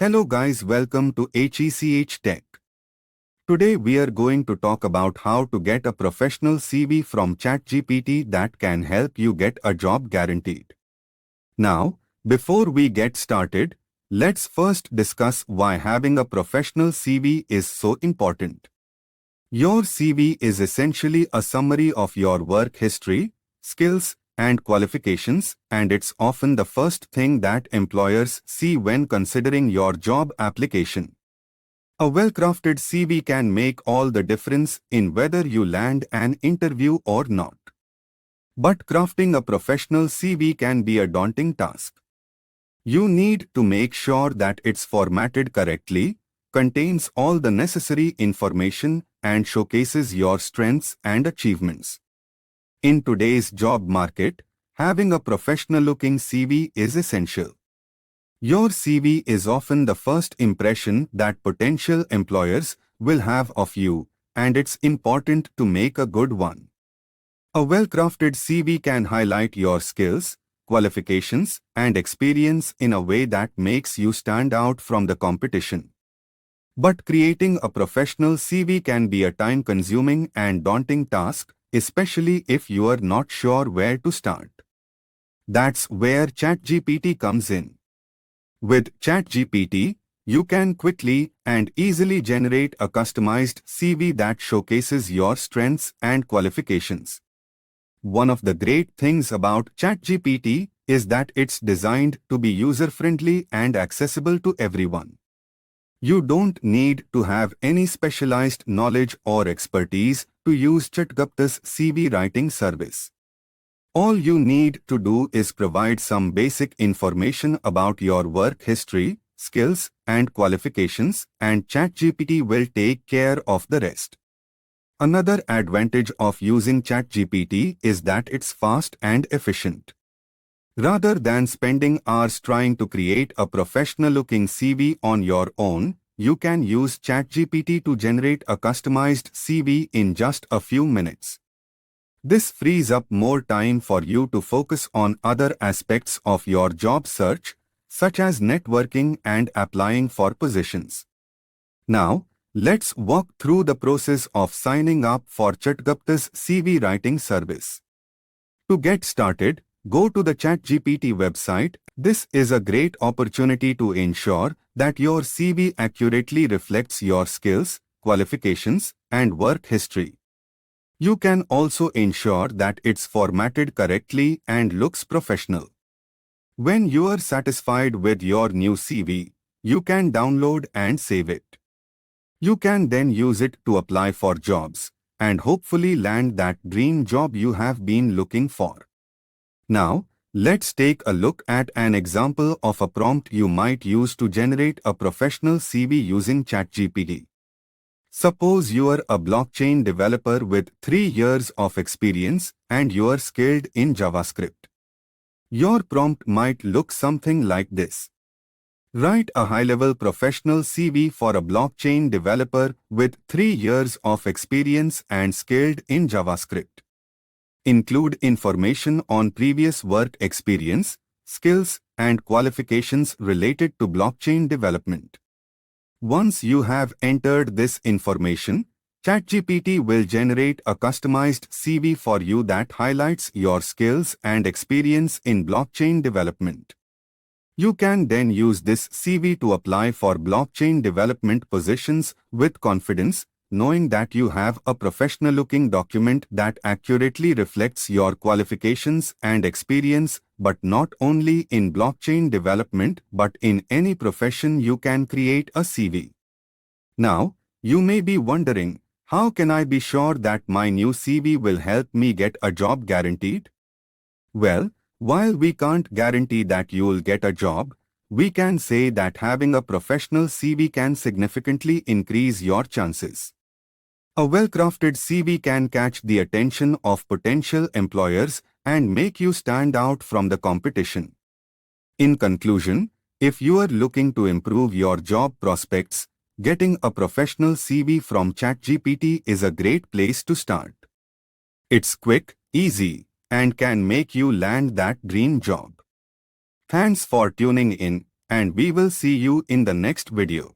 Hello guys, welcome to HECH Tech. Today we are going to talk about how to get a professional CV from ChatGPT that can help you get a job guaranteed. Now, before we get started, let's first discuss why having a professional CV is so important. Your CV is essentially a summary of your work history, skills, and qualifications, and it's often the first thing that employers see when considering your job application. A well-crafted CV can make all the difference in whether you land an interview or not. But crafting a professional CV can be a daunting task. You need to make sure that it's formatted correctly, contains all the necessary information, and showcases your strengths and achievements. In today's job market, having a professional-looking CV is essential. Your CV is often the first impression that potential employers will have of you, and it's important to make a good one. A well-crafted CV can highlight your skills, qualifications, and experience in a way that makes you stand out from the competition. But creating a professional CV can be a time-consuming and daunting task, especially if you are not sure where to start. That's where ChatGPT comes in. With ChatGPT, you can quickly and easily generate a customized CV that showcases your strengths and qualifications. One of the great things about ChatGPT is that it's designed to be user-friendly and accessible to everyone. You don't need to have any specialized knowledge or expertise to use ChatGPT's CV writing service. All you need to do is provide some basic information about your work history, skills, and qualifications, and ChatGPT will take care of the rest. Another advantage of using ChatGPT is that it's fast and efficient. Rather than spending hours trying to create a professional-looking CV on your own, you can use ChatGPT to generate a customized CV in just a few minutes. This frees up more time for you to focus on other aspects of your job search, such as networking and applying for positions. Now, let's walk through the process of signing up for ChatGPT's CV writing service. To get started, go to the ChatGPT website. This is a great opportunity to ensure that your CV accurately reflects your skills, qualifications, and work history. You can also ensure that it's formatted correctly and looks professional. When you are satisfied with your new CV, you can download and save it. You can then use it to apply for jobs and hopefully land that dream job you have been looking for. Now, let's take a look at an example of a prompt you might use to generate a professional CV using ChatGPT. Suppose you are a blockchain developer with 3 years of experience and you are skilled in JavaScript. Your prompt might look something like this. Write a high-level professional CV for a blockchain developer with 3 years of experience and skilled in JavaScript. Include information on previous work experience, skills, and qualifications related to blockchain development. Once you have entered this information, ChatGPT will generate a customized CV for you that highlights your skills and experience in blockchain development. You can then use this CV to apply for blockchain development positions with confidence, knowing that you have a professional-looking document that accurately reflects your qualifications and experience, but not only in blockchain development but in any profession you can create a CV. Now, you may be wondering, how can I be sure that my new CV will help me get a job guaranteed? Well, while we can't guarantee that you'll get a job, we can say that having a professional CV can significantly increase your chances. A well-crafted CV can catch the attention of potential employers and make you stand out from the competition. In conclusion, if you are looking to improve your job prospects, getting a professional CV from ChatGPT is a great place to start. It's quick, easy, and can make you land that dream job. Thanks for tuning in, and we will see you in the next video.